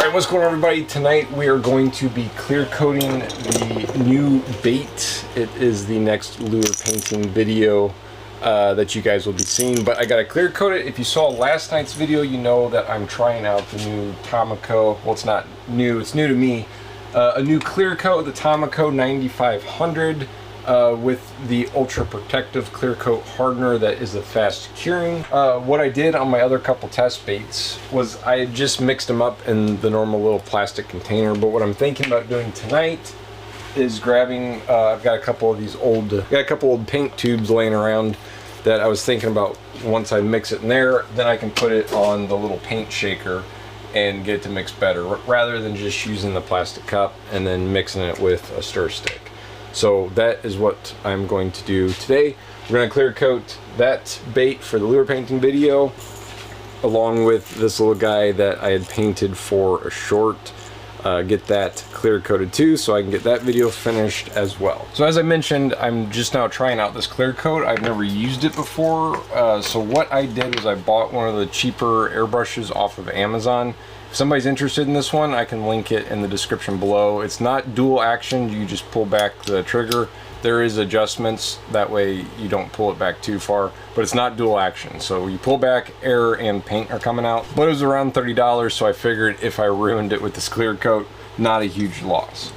Alright, what's going on, everybody? Tonight we are going to be clear coating the new bait. It is the next lure painting video that you guys will be seeing, but I gotta clear coat it. If you saw last night's video, you know that I'm trying out the new Tamco. Well, it's not new, it's new to me. A new clear coat, the Tamco 9500 with the ultra protective clear coat hardener that is the fast curing. What I did on my other couple test baits was I had just mixed them up in the normal little plastic container, but what I'm thinking about doing tonight is grabbing, I've got a couple of these old, old paint tubes laying around that I was thinking about once I mix it in there, then I can put it on the little paint shaker and get it to mix better, rather than just using the plastic cup and then mixing it with a stir stick. So that is what I'm going to do today. We're going to clear coat that bait for the lure painting video, along with this little guy that I had painted for a short. Get that clear coated too, so I can get that video finished as well. So as I mentioned, I'm just now trying out this clear coat. I've never used it before, so what I did was I bought one of the cheaper airbrushes off of Amazon. If somebody's interested in this one, I can link it in the description below. It's not dual action, you just pull back the trigger. There is adjustments, that way you don't pull it back too far, but it's not dual action. So you pull back, air and paint are coming out. But it was around $30, so I figured if I ruined it with this clear coat, not a huge loss.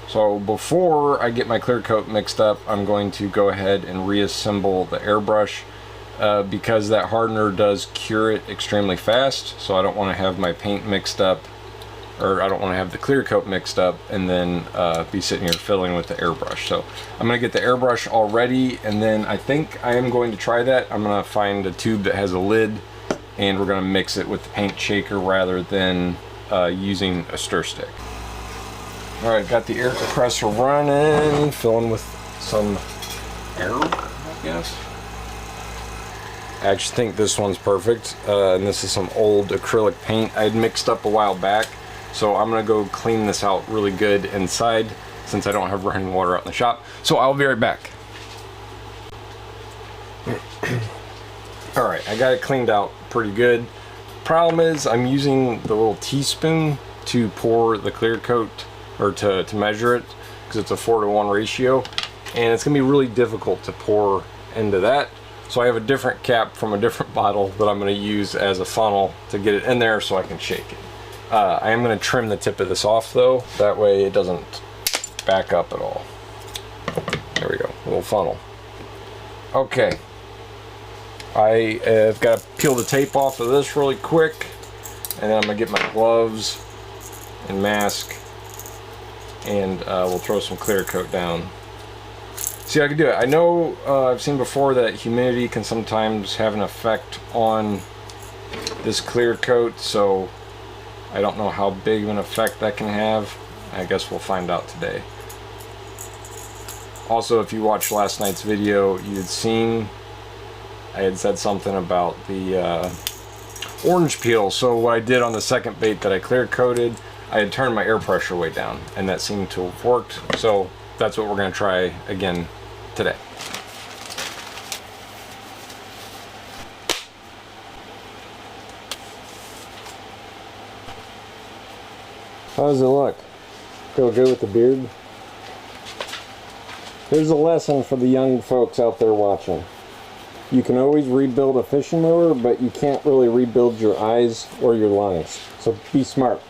So before I get my clear coat mixed up, I'm going to go ahead and reassemble the airbrush because that hardener does cure it extremely fast. So I don't want to have my paint mixed up, or I don't want to have the clear coat mixed up and then be sitting here filling with the airbrush. So I'm going to get the airbrush all ready, and then I think I am going to try that. I'm going to find a tube that has a lid, and we're going to mix it with the paint shaker rather than using a stir stick. Alright, got the air compressor running, filling with some air, I guess. I actually think this one's perfect, and this is some old acrylic paint I'd mixed up a while back. So I'm gonna go clean this out really good inside since I don't have running water out in the shop. So I'll be right back. Alright, I got it cleaned out pretty good. Problem is I'm using the little teaspoon to pour the clear coat, or to measure it, because it's a 4-to-1 ratio, and it's gonna be really difficult to pour into that. So I have a different cap from a different bottle that I'm gonna use as a funnel to get it in there so I can shake it. I am going to trim the tip of this off though, that way it doesn't back up at all. There we go, a little funnel. Okay, I have got to peel the tape off of this really quick, and then I'm going to get my gloves and mask, and we'll throw some clear coat down. See how I can do it. I know I've seen before that humidity can sometimes have an effect on this clear coat, so I don't know how big of an effect that can have. I guess we'll find out today. Also, if you watched last night's video, you had seen I had said something about the orange peel. So what I did on the second bait that I clear coated, I had turned my air pressure way down, and that seemed to have worked. So that's what we're going to try again today. How does it look? Feel good with the beard? Here's a lesson for the young folks out there watching. You can always rebuild a fishing lure, but you can't really rebuild your eyes or your lines. So be smart.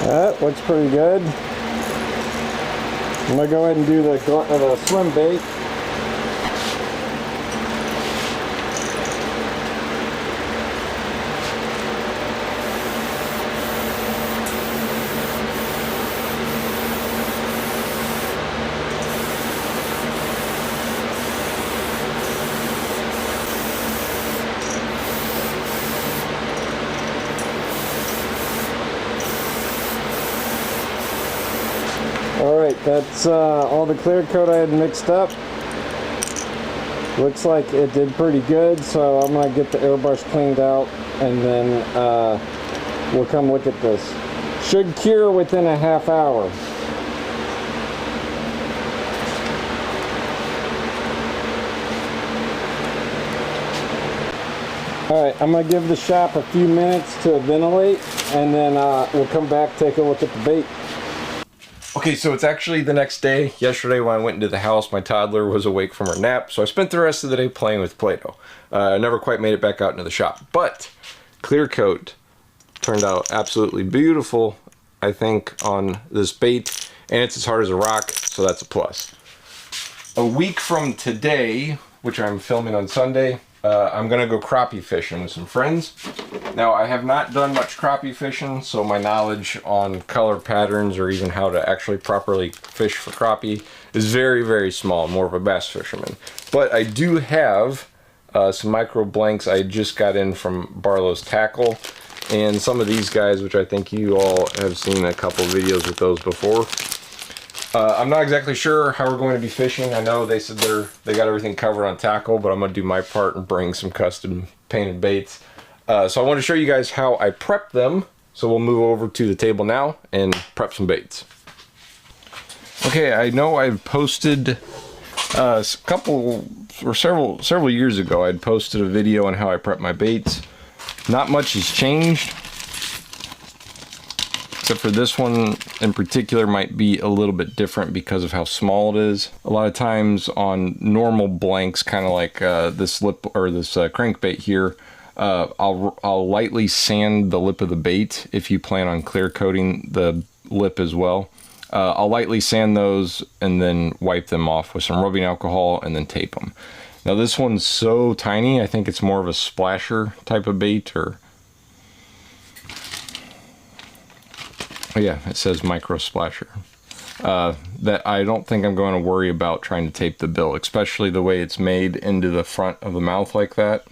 That looks pretty good. I'm gonna go ahead and do the swim bait. Alright, that's all the clear coat I had mixed up. Looks like it did pretty good, so I'm going to get the airbrush cleaned out and then we'll come look at this. Should cure within a half hour. Alright, I'm going to give the shop a few minutes to ventilate and then we'll come back, take a look at the bait. Okay, so it's actually the next day. Yesterday when I went into the house, my toddler was awake from her nap, so I spent the rest of the day playing with Play-Doh. I never quite made it back out into the shop, but clear coat turned out absolutely beautiful, I think, on this bait, and it's as hard as a rock, so that's a plus. A week from today, which I'm filming on Sunday, I'm gonna go crappie fishing with some friends. Now, I have not done much crappie fishing, so my knowledge on color patterns or even how to actually properly fish for crappie is very, very small. I'm more of a bass fisherman. But I do have some micro blanks I just got in from Barlow's Tackle, and some of these guys, which I think you all have seen a couple videos with those before. I'm not exactly sure how we're going to be fishing. I know they said they got everything covered on tackle, but I'm going to do my part and bring some custom painted baits. So I want to show you guys how I prep them. So we'll move over to the table now and prep some baits. Okay, I know I've posted several years ago, I'd posted a video on how I prep my baits. Not much has changed. Except for this one in particular might be a little bit different because of how small it is. A lot of times on normal blanks, kind of like this lip or this crankbait here, I'll lightly sand the lip of the bait if you plan on clear coating the lip as well. I'll lightly sand those and then wipe them off with some rubbing alcohol and then tape them. Now this one's so tiny, I think it's more of a splasher type of bait, or oh yeah, it says micro splasher. That I don't think I'm going to worry about trying to tape the bill, especially the way it's made into the front of the mouth like that.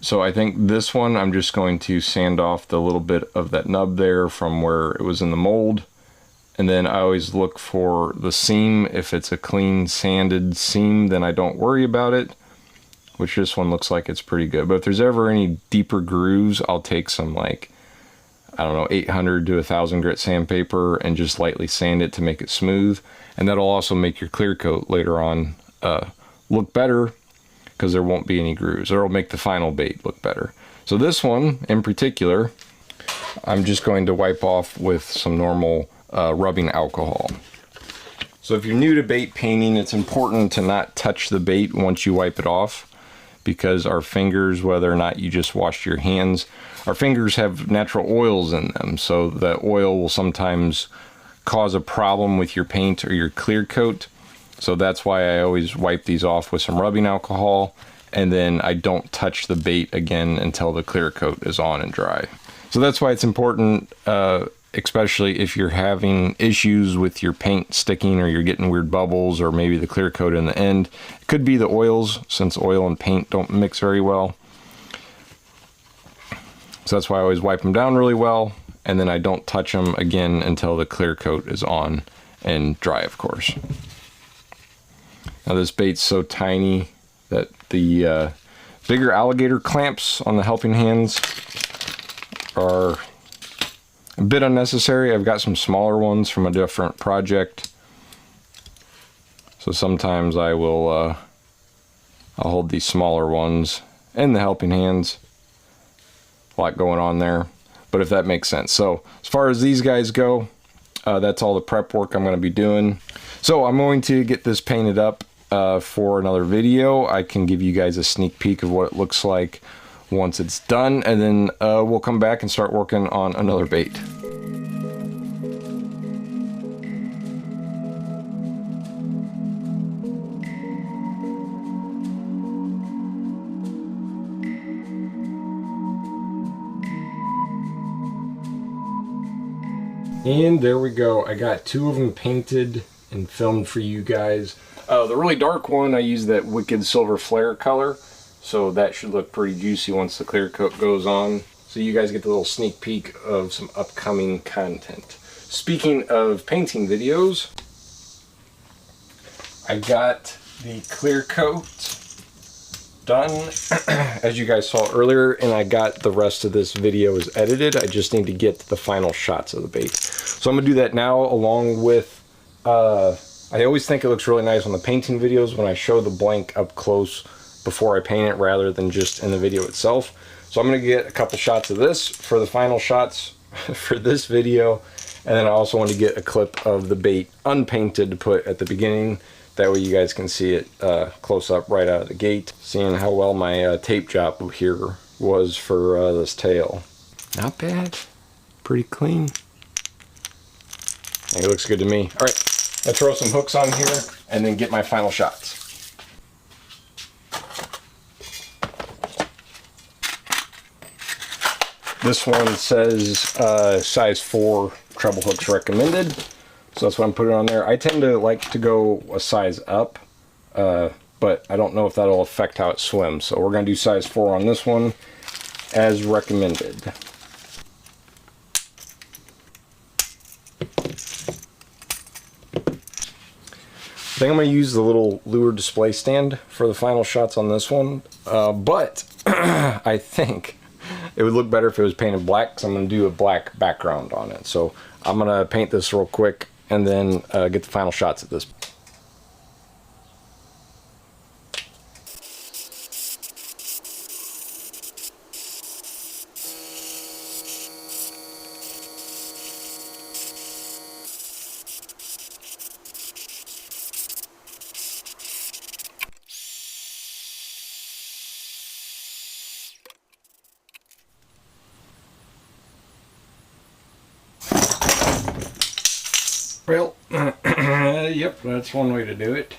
So I think this one I'm just going to sand off the little bit of that nub there from where it was in the mold. And then I always look for the seam. If it's a clean sanded seam, then I don't worry about it, which this one looks like it's pretty good. But if there's ever any deeper grooves, I'll take some, like, I don't know, 800 to 1000 grit sandpaper and just lightly sand it to make it smooth. And that'll also make your clear coat later on look better, because there won't be any grooves. It'll make the final bait look better. So this one in particular, I'm just going to wipe off with some normal rubbing alcohol. So if you're new to bait painting, it's important to not touch the bait once you wipe it off, because our fingers, whether or not you just washed your hands, our fingers have natural oils in them, so the oil will sometimes cause a problem with your paint or your clear coat. So that's why I always wipe these off with some rubbing alcohol, and then I don't touch the bait again until the clear coat is on and dry. So that's why it's important, especially if you're having issues with your paint sticking, or you're getting weird bubbles, or maybe the clear coat in the end. It could be the oils, since oil and paint don't mix very well. So that's why I always wipe them down really well, and then I don't touch them again until the clear coat is on and dry, of course. Now this bait's so tiny that the bigger alligator clamps on the helping hands are a bit unnecessary. I've got some smaller ones from a different project. So sometimes I will I'll hold these smaller ones in the helping hands. A lot going on there, but if that makes sense. So as far as these guys go, that's all the prep work I'm going to be doing. So I'm going to get this painted up for another video. I can give you guys a sneak peek of what it looks like once it's done, and then we'll come back and start working on another bait. And there we go. I got 2 of them painted and filmed for you guys. The really dark one, I used that Wicked Silver Flare color, so that should look pretty juicy once the clear coat goes on. So you guys get the little sneak peek of some upcoming content. Speaking of painting videos, I got the clear coat done as you guys saw earlier, and I got the rest of this video is edited. I just need to get the final shots of the bait. So I'm gonna do that now, along with I always think it looks really nice on the painting videos when I show the blank up close before I paint it rather than just in the video itself. So I'm gonna get a couple shots of this for the final shots for this video, and then I also want to get a clip of the bait unpainted to put at the beginning. That way you guys can see it close up right out of the gate, seeing how well my tape job here was for this tail. Not bad, pretty clean. I think it looks good to me. All right, I'll throw some hooks on here and then get my final shots. This one says size 4 treble hooks recommended. So that's what I'm putting on there. I tend to like to go a size up, but I don't know if that'll affect how it swims. So we're going to do size 4 on this one, as recommended. I think I'm going to use the little lure display stand for the final shots on this one, but I think it would look better if it was painted black, because I'm going to do a black background on it. So I'm going to paint this real quick and then get the final shots of this. Well, yep, that's one way to do it.